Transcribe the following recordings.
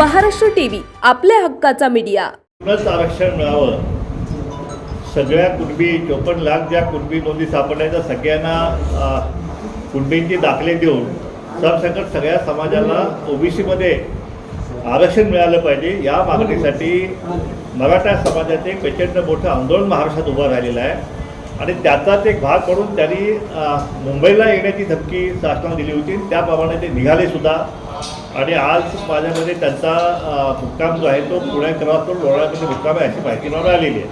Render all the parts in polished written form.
Maharashtra TV आपल्या हक्काचा media. पूर्णच आरक्षण मिळावं, सगळ्या कुणबी 54 लाख ज्या कुणबी नोंदी सापडल्या सगळ्यांना कुणबींचे दाखले देऊन सरसकट सगळ्या समाजाला ओबीसीमध्ये आरक्षण मिळालं पाहिजे या मागणीसाठी मराठा समाजाचे एक प्रचंड मोठं आंदोलन महाराष्ट्रात उभं राहिलेलं आहे आणि त्याचाच एक भाग म्हणून त्यांनी मुंबईला येण्याची धमकी शासनाला दिली होती। त्याप्रमाणे ते निघाले सुद्धा आणि आज माझ्यामध्ये त्यांचा मुक्काम जो आहे तो पुण्याकरातून लोणावळ्यामध्ये मुक्काम आहे अशी माहिती मला आलेली आहे।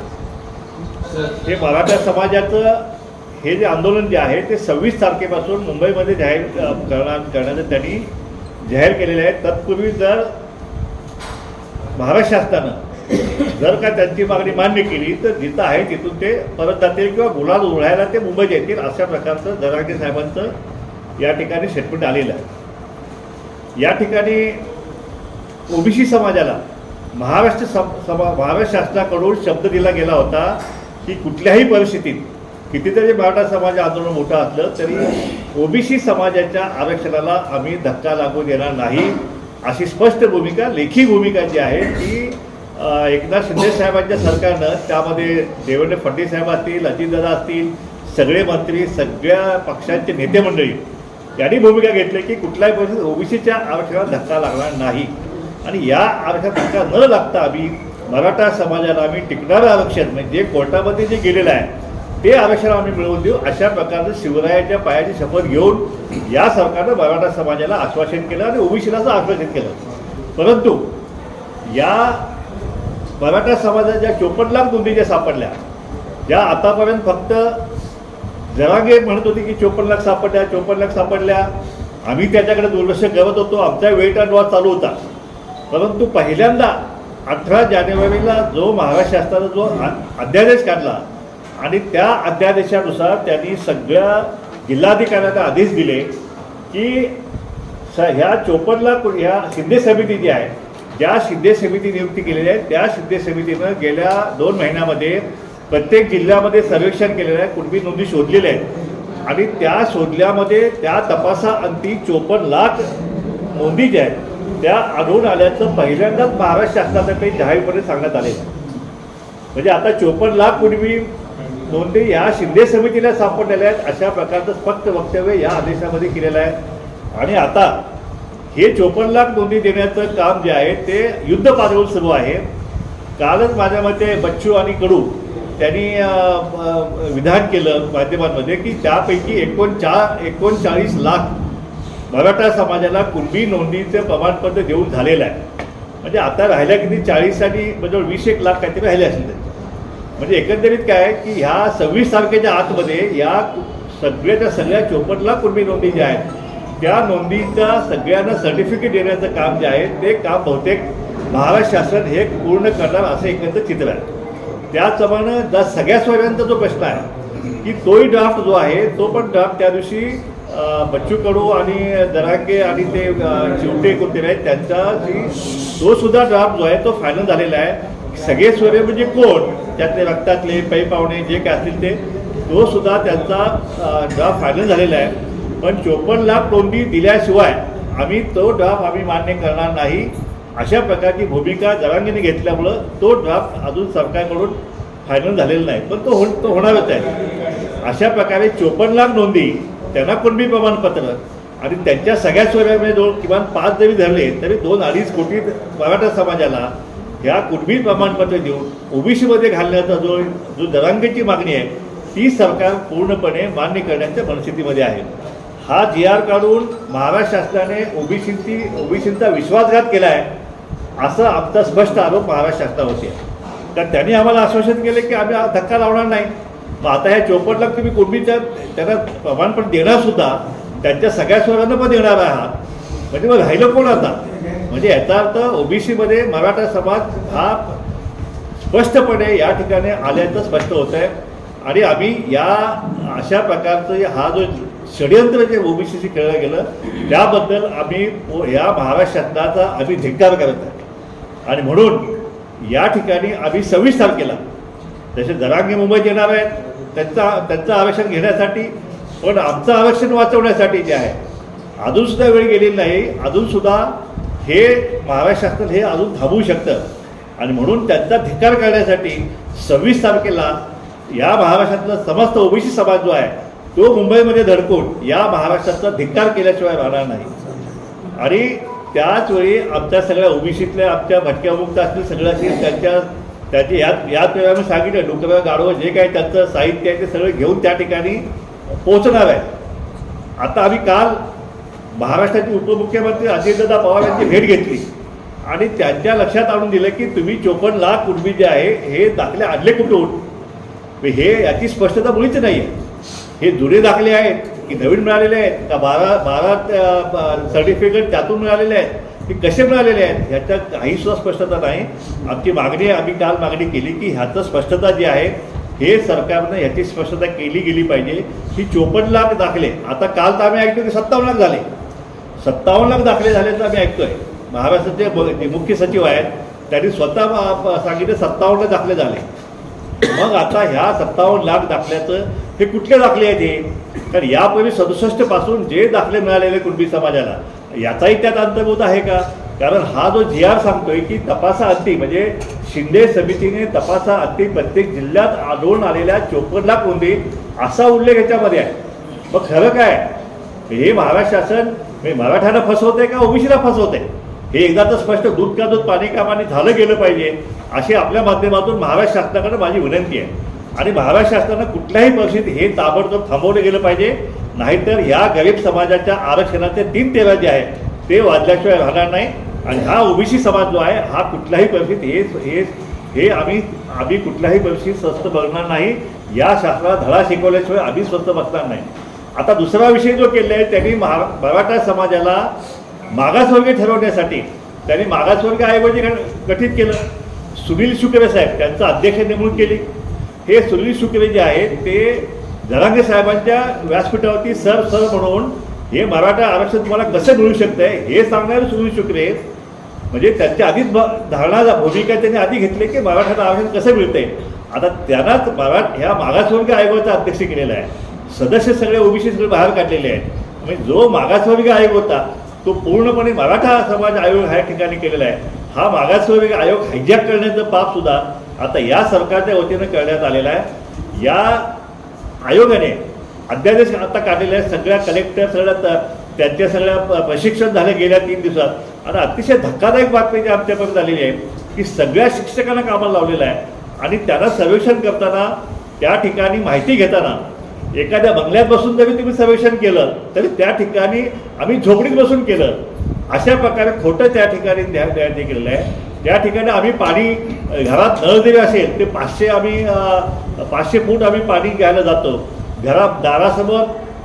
हे मराठा समाजाचं हे जे आंदोलन जे आहे ते 26 तारखेपासून मुंबईमध्ये जाहीर करण्याचं त्यांनी जाहीर केलेलं आहे। तत्पूर्वी जर महाराष्ट्र शासनानं जर का त्यांची मागणी मान्य केली तर जिथं आहे तिथून ते परत जातील किंवा गुलाल उधळायला ते मुंबईत येतील अशा प्रकारचं जरांगे साहेबांचं या ठिकाणी स्टेटमेंट आलेलं आहे। या ठिकाणी ओबीसी समाजाला महाराष्ट्र शासनाकडून शब्द दिला गेला होता की कुठल्याही परिस्थितीत कितीतरी मराठा समाज आंदोलन मोठं असलं तरी ओबीसी समाजाच्या आरक्षणाला आम्ही धक्का लागू देणार नाही अशी स्पष्ट भूमिका, लेखी भूमिका जी आहे ती एकनाथ शिंदे साहेबांच्या सरकारनं, त्यामध्ये देवेंद्र फडणवीस साहेब असतील, अजितदादा असतील, सगळे मंत्री, सगळ्या पक्षांचे नेते मंडळी यांनी भूमिका घेतली की कुठल्याही परिस्थितीत ओबीसीच्या आरक्षणाला धक्का लागणार नाही आणि या आरक्षणात धक्का न लागता आम्ही मराठा समाजाला आम्ही टिकणारं आरक्षण म्हणजे जे कोर्टामध्ये जे गेलेलं आहे ते आरक्षण आम्ही मिळवून देऊ अशा प्रकारचं शिवरायाच्या पायाची शपथ घेऊन या सरकारनं मराठा समाजाला आश्वासन केलं आणि ओबीसीलाचं आश्वासन केलं। परंतु या मराठा समाजाच्या 54 लाख नोंदी ज्या सापडल्या, ज्या आतापर्यंत फक्त जरांगे म्हणत होते की 54 लाख सापडल्या, 54 लाख सापडल्या, आम्ही त्याच्याकडे दुर्लक्ष करत होतो, आमचा वेट अँड वॉच चालू होता। परंतु पहिल्यांदा 18 जानेवारीला जो महाराष्ट्र शासनाचा जो अध्यादेश काढला आणि त्या अध्यादेशानुसार त्यांनी सगळ्या जिल्हाधिकाऱ्यांना आदेश दिले की ह्या 54 लाख ह्या शिंदे समिती जी आहे, ज्या शिंदे समिती नियुक्ती केलेली आहे त्या शिंदे समितीनं गेल्या 2 महिन्यामध्ये प्रत्येक जिल्ह्यामध्ये सर्वेक्षण केलेलं आहे, कुणबी नोंदी शोधलेल्या आहेत आणि त्या शोधल्यामध्ये त्या तपासाअंती 54 लाख नोंदी ज्या आहेत त्या आढळून आल्याचं पहिल्यांदाच महाराष्ट्र शासनातर्फे जाहीरपणे सांगण्यात आलेलं आहे। म्हणजे आता 54 लाख कुणबी नोंदी ह्या शिंदे समितीला सापडलेल्या आहेत अशा प्रकारचं स्पष्ट वक्तव्य या आदेशामध्ये केलेलं आहे आणि आता हे 54 लाख नोंदी देण्याचं काम जे आहे ते युद्ध पातळीवर सुरू आहे। कालच माझ्या मते बच्चू आणि कडू त्यांनी विधान केलं माध्यमांमध्ये की त्यापैकी 39 लाख मराठा समाजाला कुणबी नोंदीचं प्रमाणपत्र देऊन झालेलं आहे। म्हणजे आता राहिल्या किती 40 आणि म्हणजे 20 लाख काहीतरी राहिले असेल। म्हणजे एकंदरीत काय आहे की ह्या 26 तारखेच्या आतमध्ये या सगळ्या 54 लाख कुणबी नोंदी ज्या आहेत त्या नोंदीचा सगळ्यांना सर्टिफिकेट देण्याचं काम जे आहे ते काम बहुतेक महाराष्ट्र शासन हे पूर्ण करणार असं एकंदर चित्र आहे। त्याचप्रमाणे सगळ्या सोयऱ्यांचा जो प्रश्न आहे की तोही ड्राफ्ट जो आहे तो पण ड्राफ्ट त्या दिवशी बच्चू कडू आणि जरांगे आणि ते चिवटे कोणते आहेत त्यांचा तो सुद्धा ड्राफ्ट जो आहे तो फायनल झालेला आहे। सगळे सोयरे म्हणजे कोण, त्यातले रक्तातले पै पाहुणे जे काय असतील ते तो सुद्धा त्यांचा ड्राफ्ट फायनल झालेला आहे। पण 54 लाख नोंदी दिल्याशिवाय आम्ही तो ड्राफ्ट आम्ही मान्य करणार नाही अशा प्रकारची भूमिका जरांगेने घेतल्यामुळं तो ड्राफ्ट अजून सरकारकडून फायनल झालेला नाही, पण तो होणारच आहे। अशा प्रकारे 54 लाख नोंदी, त्यांना कुणबी प्रमाणपत्र आणि त्यांच्या सगळ्या सोयऱ्यामध्ये जवळ किमान 5 जरी धरले तरी 2-2.5 कोटी मराठा समाजाला ह्या कुणबी प्रमाणपत्र देऊन ओबीसीमध्ये घालण्याचा जो जरांगेची मागणी आहे ती सरकार पूर्णपणे मान्य करण्याच्या मनस्थितीमध्ये आहे। हा GR काढून महाराष्ट्र शासनाने ओबीसींचा विश्वासघात केला आहे असा आमचा स्पष्ट आरोप महाराष्ट्र शासनावरती आहे। तर त्यांनी आम्हाला आश्वासन केले की आम्ही धक्का लावणार नाही। मग आता ह्या 54 लाख तुम्ही कुणबीच्या त्यांना प्रमाणपत्र देणार सुद्धा त्यांच्या सगळ्या स्वरांना पण देणार आहात, म्हणजे मग राहिलं कोण आता? म्हणजे याचा अर्थ ओबीसीमध्ये मराठा समाज हा स्पष्टपणे या ठिकाणी आल्याचं स्पष्ट होत आहे आणि आम्ही या अशा प्रकारचं हा जो षडयंत्र जे ओबीसीशी केलं गेलं त्याबद्दल आम्ही या महाराष्ट्र शासनाचा आम्ही धिक्कार करत आहे आणि म्हणून या ठिकाणी आम्ही 26 तारखेला जसे जरांगे मुंबईत येणार आहेत त्यांचं आरक्षण घेण्यासाठी, पण आमचं आरक्षण वाचवण्यासाठी जे आहे अजूनसुद्धा वेळ गेलेली नाही। अजूनसुद्धा हे महाराष्ट्र शासन हे अजून थांबवू शकतं. आणि म्हणून त्यांचा धिक्कार करण्यासाठी 26 तारखेला या महाराष्ट्रातला समस्त ओबीसी समाज जो आहे तो मुंबईमध्ये धडकून या महाराष्ट्राचा धिक्कार केल्याशिवाय राहणार नाही. आणि त्याच वेळी आमच्या सगळ्या ओबीसीतल्या आमच्या भटक्यामुक्त असतील सगळं असेल त्याचे याच वेळेला मी सांगितलं डोकरं गाडवं जे काही त्यांचं साहित्य आहे ते सगळं घेऊन त्या ठिकाणी पोहोचणार आहे. आता आम्ही काल महाराष्ट्राचे उपमुख्यमंत्री अजितदादा पवार यांची भेट घेतली आणि त्यांच्या लक्षात आणून दिलं की तुम्ही 54 लाख कुणबी जे आहे हे दाखले आणले कुठून, हे याची स्पष्टता मुळीच नाही आहे. हे जुने दाखले आहेत की नवीन मिळालेले आहेत का 12 सर्टिफिकेट त्यातून मिळालेले आहेत की कसे मिळालेले आहेत ह्याच्या काहीसुद्धा स्पष्टता नाही. आमची मागणी आम्ही काल मागणी केली की ह्याचं स्पष्टता जी आहे हे सरकारनं ह्याची स्पष्टता केली गेली पाहिजे. ही 54 लाख दाखले आता काल तर आम्ही ऐकतो की 57 लाख झाले, 57 लाख दाखले झाल्याचं आम्ही ऐकतोय. महाराष्ट्राचे जे मुख्य सचिव आहेत त्यांनी स्वतः सांगितलं 57 दाखले झाले. मग आता ह्या 57 लाख दाखल्याचं हे कुठले दाखले आहेत हे, कारण यापूर्वी 67 पासून जे दाखले मिळालेले कुणबी समाजाला याचाही त्यात अंतर्भूत आहे का. कारण हा जो GR सांगतोय की तपासाअंती म्हणजे शिंदे समितीने तपासाअंती प्रत्येक जिल्ह्यात आढळून आलेल्या 54 लाख नोंदी असा उल्लेख याच्यामध्ये आहे. मग खरं काय हे महाराष्ट्र शासन मराठ्यांना फसवते का ओबीसीला फसवते हे एकदा तर स्पष्ट दूध का दूध पाणी का पाणी झालं गेलं पाहिजे अशी आपल्या माध्यमातून महाराष्ट्र शासनाकडे माझी विनंती आहे. आणि महाराष्ट्र शासनानं कुठल्याही परिस्थितीत हे ताबडतोब थांबवलं गेलं पाहिजे, नाहीतर ह्या गरीब समाजाच्या आरक्षणाचे 3 तेरा जे आहे ते वाजल्याशिवाय राहणार नाही. आणि हा ओबीसी समाज जो आहे हा कुठल्याही परिस्थितीत हे आम्ही कुठल्याही परिस्थितीत स्वस्त बघणार नाही. या शासनाला धडा शिकवल्याशिवाय आम्ही स्वस्त बसणार नाही. आता दुसरा विषय जो केला आहे त्यांनी मराठा समाजाला मागासवर्गीय ठरवण्यासाठी त्यांनी मागासवर्गीय आयोग जे गठीत केलं. सुनील शुक्रे साहेब त्यांचं अध्यक्ष नेमणूक केली. हे सुनील शुक्रे जे आहेत ते जरांगे साहेबांच्या व्यासपीठावरती सर म्हणून हे मराठा आरक्षण तुम्हाला कसं मिळू शकतंय हे सांगणारे सुनील शुक्रे म्हणजे त्यांच्या आधीच धारणा भूमिका त्यांनी आधी घेतली की मराठ्याला आरक्षण कसं मिळतंय. आता त्यांनाच ह्या मागासवर्गीय आयोगाचा अध्यक्ष केलेला आहे. सदस्य सगळे ओबीसी सगळे बाहेर काढलेले आहेत. म्हणजे जो मागासवर्गीय आयोग होता तो पूर्णपणे मराठा समाज आयोग ह्या ठिकाणी केलेला आहे. हा मागासवर्गीय आयोग हायजॅक करण्याचं पापसुद्धा आता या सरकारच्या वतीनं करण्यात आलेला आहे. या आयोगाने अध्यादेश आता काढलेले आहेत. सगळ्या कलेक्टर त्यांच्या सगळ्या प्रशिक्षण झाले गेल्या 3 दिवसात. आणि अतिशय धक्कादायक बातमी जी आमच्यापर्यंत आलेली आहे की सगळ्या शिक्षकांना कामाला लावलेलं आहे आणि त्यांना सर्वेक्षण करताना त्या ठिकाणी माहिती घेताना एखाद्या बंगल्यात बसून जरी तुम्ही सर्वेक्षण केलं तरी त्या ठिकाणी आम्ही झोपडीत बसून केलं अशा प्रकारे खोटं त्या ठिकाणी तयारी केलेलं आहे. त्या ठिकाणी आम्ही पाणी घरात नळ जरी असेल ते 500 फूट आम्ही पाणी घ्यायला जातो. घरात दारासमोर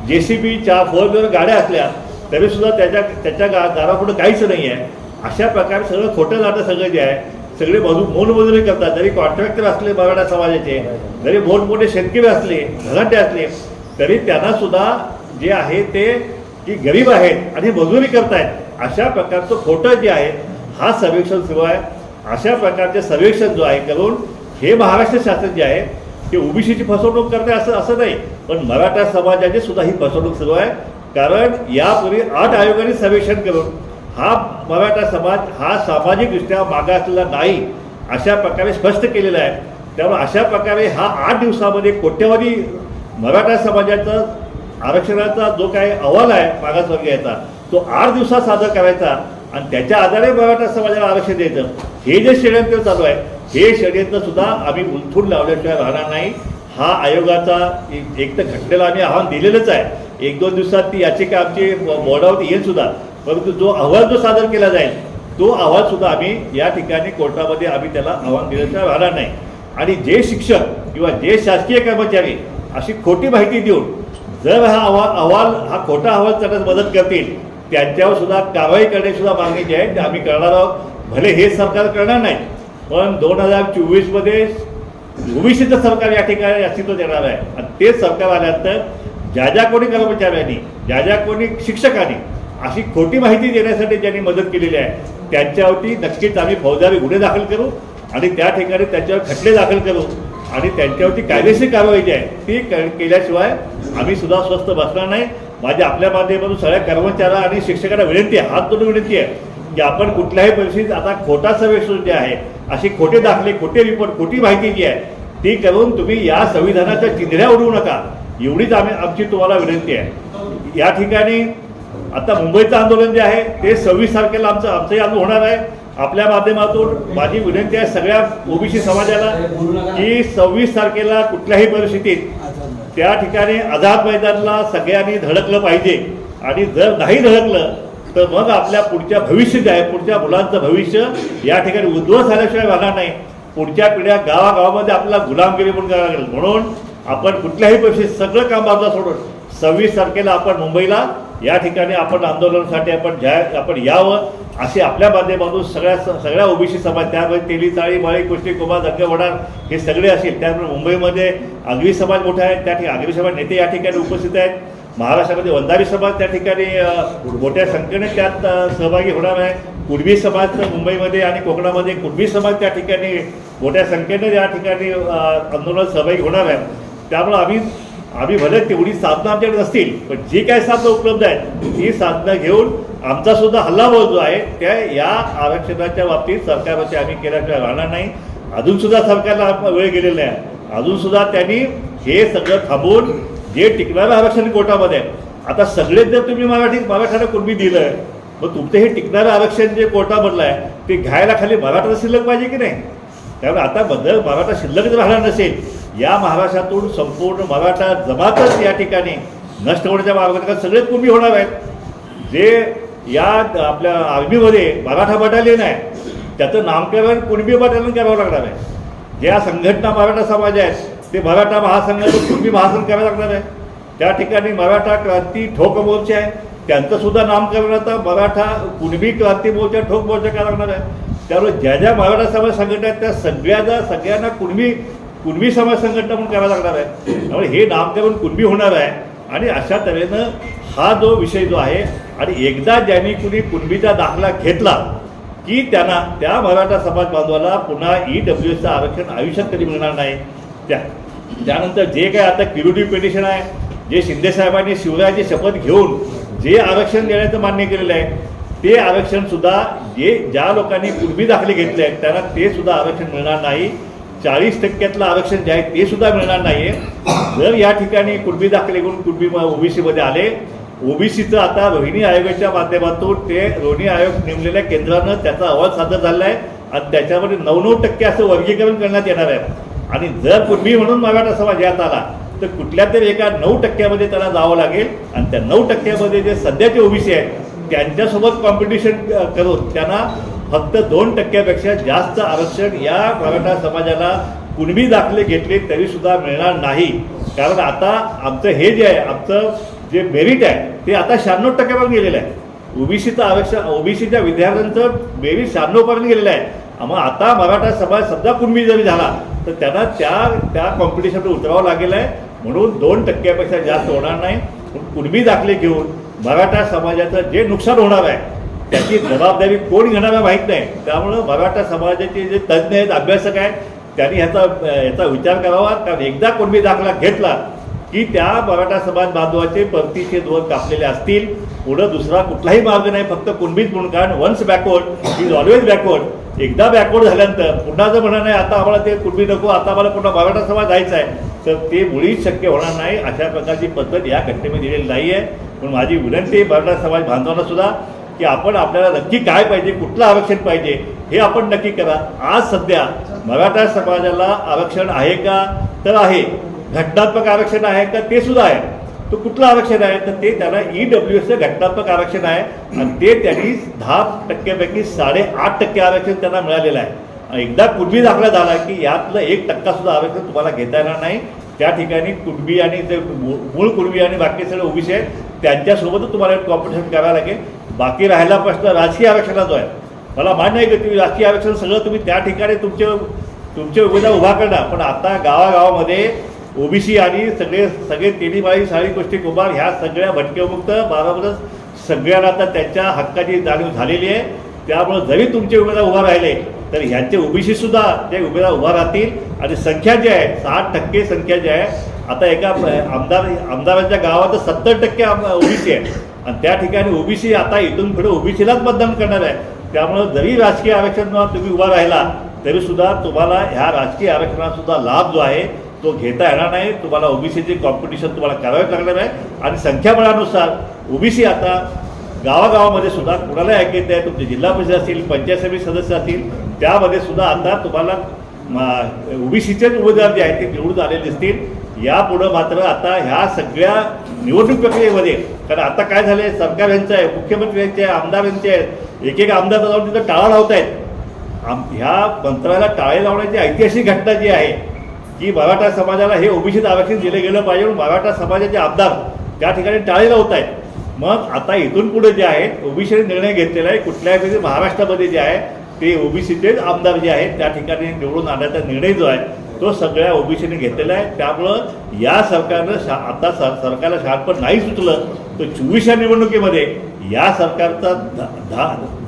JCB 4 व्हीलर गाड्या असल्या तरीसुद्धा त्याच्या दारापुढं काहीच नाही आहे. अशा प्रकारे सगळं खोटं नाटं सगळं जे आहे सगळे मोलमजुरी करतात. जरी कॉन्ट्रॅक्टर असले मराठा समाजाचे, जरी मोठमोठे शेतकरी असले, धनाढ्य असले तरी त्यांनासुद्धा जे आहे ते की गरीब आहेत आणि मजुरी करतायत अशा प्रकारचं खोटं जे आहे हा सर्वेक्षण सुरू आहे. अशा प्रकारचे सर्वेक्षण जो आहे करून हे महाराष्ट्र शासन जे आहे ते ओबीसीची फसवणूक करते असं नाही, पण मराठा समाजाची सुद्धा ही फसवणूक सुरू आहे. कारण यापूर्वी 8 आयोगांनी सर्वेक्षण करून हा मराठा समाज हा सामाजिकदृष्ट्या मागासलेला नाही अशा प्रकारे स्पष्ट केलेला आहे. त्यामुळे अशा प्रकारे हा 8 दिवसामध्ये कोट्यवधी मराठा समाजाचा आरक्षणाचा जो काही अहवाल आहे मागासवर्गीयाचा तो 8 दिवसात सादर करायचा आणि त्याच्या आधारे मराठा समाजाला आरक्षण द्यायचं. हे जे षडयंत्र चालू आहे हे षडयंत्र सुद्धा आम्ही उलथून लावल्याशिवाय राहणार नाही. हा आयोगाचा एक तर घटनेला आम्ही आव्हान दिलेलंच आहे. 1-2 दिवसात ती याचिका आमची बोर्डावरती येईल सुद्धा, परंतु जो अहवाल जो सादर केला जाईल तो अहवाल सुद्धा आम्ही या ठिकाणी कोर्टामध्ये आम्ही त्याला आव्हान दिल्याशिवाय राहणार नाही. आणि जे शिक्षक किंवा जे शासकीय कर्मचारी अशी खोटी माहिती देऊन जर हा अहवाल हा खोटा अहवाल करण्यास मदत करतील त्यांच्यावर सुद्धा कारवाई करण्याची सुद्धा मागणी जी आहे ते आम्ही करणार आहोत. भले हे सरकार करणार नाही पण 2024मध्ये ओबीसीचं सरकार या ठिकाणी अस्तित्वात येणार आहे. आणि तेच सरकार आल्यानंतर ज्या कोणी कर्मचाऱ्यांनी ज्या कोणी शिक्षकांनी अशी खोटी माहिती देण्यासाठी ज्यांनी मदत केलेली आहे त्यांच्यावरती नक्कीच आम्ही फौजदारी गुन्हे दाखल करू आणि त्या ठिकाणी त्यांच्यावर खटले दाखल करू आणि त्यांच्यावरती कायदेशीर कारवाई जी आहे ती केल्याशिवाय आम्ही सुद्धा स्वस्थ बसणार नाही. माझ्या आपल्या माध्यमातून सगळ्या कर्मचाऱ्यांना आणि शिक्षकांना विनंती आहे, हात जोडून विनंती आहे की आपण कुठल्याही परिस्थितीत आता खोटा सर्वेक्षण जे आहे, असे खोटे दाखले, खोटे रिपोर्ट, खोटी माहिती जी आहे ती करून तुम्ही या संविधानाच्या चिंध्या उडवू नका, एवढीच आमची तुम्हाला विनंती आहे. या ठिकाणी आता मुंबईचं आंदोलन जे आहे ते 26 तारखेला आमचंही आंदोलन होणार आहे. आपल्या माध्यमातून माझी विनंती आहे सगळ्या ओबीसी समाजाला की 26 तारखेला कुठल्याही परिस्थितीत त्या ठिकाणी आझाद मैदानाला सगळ्यांनी धडकलं पाहिजे. आणि जर नाही धडकलं तर मग आपल्या पुढच्या भविष्य जे आहे, पुढच्या मुलांचं भविष्य या ठिकाणी उद्ध्वस्त झाल्याशिवाय राहणार नाही. पुढच्या पिढ्या गावागावामध्ये आपल्याला गुलामगिरी म्हणून करायला लागेल. म्हणून आपण कुठल्याही परिस्थितीत सगळं काम बाजूला सोडून 26 तारखेला आपण मुंबईला या ठिकाणी आपण आंदोलनासाठी आपण यावं असे आपल्या माध्यमातून सगळ्या ओबीसी समाज, त्यामध्ये तेली, चाळी, माळी, कुष्टी, कुंभार, धक्के, वडार हे सगळे असतील. त्यामुळे मुंबईमध्ये आगरी समाज मोठा आहे, त्या ठिकाणी आगरी समाज नेते या ठिकाणी उपस्थित आहेत. महाराष्ट्रामध्ये वंजारी समाज त्या ठिकाणी मोठ्या संख्येने त्यात सहभागी होणार आहे. कुणबी समाज मुंबईमध्ये आणि कोकणामध्ये कुणबी समाज त्या ठिकाणी मोठ्या संख्येने या ठिकाणी आंदोलनात सहभागी होणार आहे. त्यामुळे आम्ही भले तेवढी साधनं आमच्याकडे नसतील, पण जी काही साधनं उपलब्ध आहेत ती साधनं घेऊन आमचा सुद्धा हल्लाबोल जो आहे त्या या आरक्षणाच्या बाबतीत सरकारवरती आम्ही केल्याशिवाय राहणार नाही. अजूनसुद्धा सरकारला वेळ गेलेला आहे. अजूनसुद्धा त्यांनी हे सगळं थांबवून जे टिकणारं आरक्षण कोर्टामध्ये आहे, आता सगळेच जर तुम्ही मराठ्याला कुणबी दिलं मग तुमचं हे टिकणारं आरक्षण जे कोर्टामधलं आहे ते घ्यायला खाली मराठा शिल्लक पाहिजे की नाही. त्यामुळे आता मराठा शिल्लक जर राहणार नसेल, या महाराष्ट्रातून संपूर्ण मराठा जमातच या ठिकाणी नष्ट होण्याच्या मार्गात सगळेच कुणबी होणार आहेत. जे या आपल्या आर्मीमध्ये मराठा बटालियन आहे त्याचं नामकरण कुणबी बटालियन करावं लागणार आहे. ज्या संघटना मराठा समाज आहेत ते मराठा महासंघातून कुणबी महासंघ करावं लागणार आहे. त्या ठिकाणी मराठा क्रांती ठोक मोर्चा आहे, त्यांचं सुद्धा नामकरण आता मराठा कुणबी क्रांती मोर्चा ठोक मोर्चा करावं लागणार आहे. त्यामुळे ज्या मराठा समाज संघटना आहेत त्या सगळ्यांना कुणबी समाज संघटना म्हणून करावं लागणार आहे. त्यामुळे हे नामकरण कुणबी होणार आहे. आणि अशा तऱ्हेनं हा जो विषय जो आहे, आणि एकदा ज्यांनी कुणी कुणबीचा दाखला घेतला की त्यांना त्या मराठा समाज बांधवाला पुन्हा EWSचं आरक्षण आयुष्यात कधी मिळणार नाही. त्यानंतर जे काय आता क्युरेटिव्ह पिटिशन आहे, जे शिंदेसाहेबांनी शिवरायाची शपथ घेऊन जे आरक्षण देण्याचं मान्य केलेलं आहे ते आरक्षणसुद्धा ज्या लोकांनी कुणबी दाखले घेतले आहेत त्यांना ते सुद्धा आरक्षण मिळणार नाही. 40% आरक्षण जे आहे ते सुद्धा मिळणार नाही आहे. जर या ठिकाणी कुणबी दाखले घेऊन कुणबी ओबीसीमध्ये आले, ओबीसीचं आता रोहिणी आयोगाच्या माध्यमातून ते रोहिणी आयोग नेमलेल्या केंद्रानं त्याचा अहवाल सादर झाला आहे आणि त्याच्यामध्ये 9% असं वर्गीकरण करण्यात येणार आहे. आणि जर कुणबी म्हणून मराठा समाज यात आला तर कुठल्या तरी एका 9% त्याला जावं लागेल. आणि त्या 9% जे सध्याचे ओबीसी आहेत त्यांच्यासोबत कॉम्पिटिशन करून त्यांना फक्त 2% जास्त आरक्षण या मराठा समाजाला कुणबी दाखले घेतले तरीसुद्धा मिळणार नाही. कारण आता आमचं हे जे आहे, आमचं जे मेरिट आहे ते आता 96% गेलेलं आहे. ओबीसीचं आरक्षण, ओबीसीच्या विद्यार्थ्यांचं मेरिट 96% गेलेलं आहे. मग आता मराठा समाज समजा कुणबी जरी झाला तर त्यांना त्या कॉम्पिटिशनवर उतरावं लागेल आहे. म्हणून 2% जास्त होणार नाही. कुणबी दाखले घेऊन मराठा समाजाचं जे नुकसान होणार आहे त्याची जबाबदारी कोण घेणार आहे माहीत नाही. त्यामुळं मराठा समाजाचे जे तज्ज्ञ आहेत, अभ्यासक आहेत, त्यांनी ह्याचा विचार करावा. कारण एकदा कुणबी दाखला घेतला की त्या मराठा समाज बांधवाचे परतीचे दोर कापलेले असतील. पुढं दुसरा कुठलाही मार्ग नाही, फक्त कुणबीच म्हणून. कारण once backward is always backward. एकदा बॅकवर्ड झाल्यानंतर पुन्हा जर म्हणा नाही आता आम्हाला ते कुणबी नको, आता आम्हाला पुन्हा मराठा समाज जायचा आहे, तर ते मुळीच शक्य होणार नाही. अशा प्रकारची पद्धत या घटनेमध्ये दिलेली नाही आहे. म्हणून माझी विनंती मराठा समाज बांधवांना सुद्धा की आपल्याला नक्की काय पाहिजे, कुठलं आरक्षण पाहिजे हे आपण नक्की करा. आज सध्या मराठा समाजाला आरक्षण आहे का, तर आहे. घटनात्मक आरक्षण आहे का, ते सुद्धा आहे. तो कुठलं आरक्षण आहे तर ते त्याला EWSचं घटनात्मक आरक्षण आहे. आणि ते त्यांनी 10% 8.5% आरक्षण त्यांना मिळालेलं आहे. एकदा कुणबी दाखला झाला की यातलं 1% सुद्धा आरक्षण तुम्हाला घेता येणार नाही. त्या ठिकाणी कुणबी आणि जे मूळ कुणबी आणि बाकी सगळे ओबीसी आहेत त्यांच्यासोबतच तुम्हाला कॉम्पिटिशन करावं लागेल. बाकी राहिला प्रश्न राजकीय आरक्षणाचा आहे. मला मान्य आहे की तुम्ही राजकीय आरक्षण सगळं तुम्ही त्या ठिकाणी तुमचे उमेदवार उभा करणार, पण आता गावागावामध्ये ओबीसी आणि सगळे तेलीमाळी, साळी, कुष्टी, कुंभार ह्या सगळ्या भटकेमुक्त बाराबरच सगळ्यांना आता त्यांच्या हक्काची जाणीव झालेली आहे. त्यामुळे जरी तुमचे उमेदवार उभा राहिले तर ह्यांचे ओबीसी सुद्धा जे उमेदवार उभा राहतील. आणि संख्या जी आहे 60% संख्या जी आहे, आता एका आमदारांच्या गावात 70% ओबीसी आहे. आणि त्या ठिकाणी ओबीसी आता इथून पुढे ओबीसीलाच मतदान करणार आहे. त्यामुळं जरी राजकीय आरक्षणावर तुम्ही उभा राहिला तरीसुद्धा तुम्हाला ह्या राजकीय आरक्षणाचा सुद्धा लाभ जो आहे तो घेता येणार नाही. तुम्हाला ओबीसीची कॉम्पिटिशन तुम्हाला करावं लागणार आहे. आणि संख्याबळानुसार ओबीसी आता गावागावामध्ये सुद्धा कुणाला ऐकत आहे, तुमचे जिल्हा परिषद असतील, पंचायत समिती सदस्य असतील, त्यामध्ये सुद्धा आता तुम्हाला ओबीसीचेच उमेदवार जे आहेत ते निवडून आलेले दिसतील. यापुढं मात्र आता ह्या सगळ्या निवडणूक प्रक्रियेमध्ये, कारण आता काय झालं आहे, सरकार यांचं आहे, मुख्यमंत्री यांचे आहे, आमदार यांचे आहेत, एक आमदार जाऊन तिथं टाळा लावत आहेत. ह्या मंत्र्याला टाळे लावण्याची ऐतिहासिक घटना जी आहे की मराठा समाजाला हे ओबीसीत आरक्षण दिलं गेलं पाहिजे म्हणून मराठा समाजाचे आमदार त्या ठिकाणी टाळे लावत आहेत. मग आता इथून पुढे जे आहेत ओबीसीने निर्णय घेतलेला आहे, कुठल्याही महाराष्ट्रामध्ये जे आहे ते ओबीसीचेच आमदार जे आहेत त्या ठिकाणी निवडून आणण्याचा निर्णय जो आहे तो सगळ्या ओबीसीने घेतलेला आहे. त्यामुळं या सरकारनं आता सरकारला शहाणपण नाही सुचलं तर 24 निवडणुकीमध्ये या सरकारचा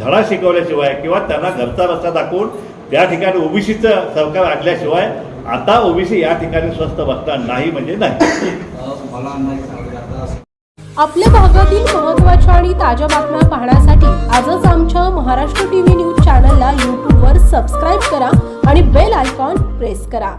धडा शिकवल्याशिवाय किंवा त्यांना घरचा रस्ता दाखवून त्या ठिकाणी ओबीसीचं सरकार आणल्याशिवाय आता ओबीसी या ठिकाणी स्वस्त बसणार नाही म्हणजे नाही. आपल्या भागातील महत्त्वाच्या आणि ताज्या बातम्या पाहण्यासाठी आजच आमच्या महाराष्ट्र टीव्ही न्यूज चॅनलला यूट्यूबवर सबस्क्राईब करा आणि बेल आयकॉन प्रेस करा.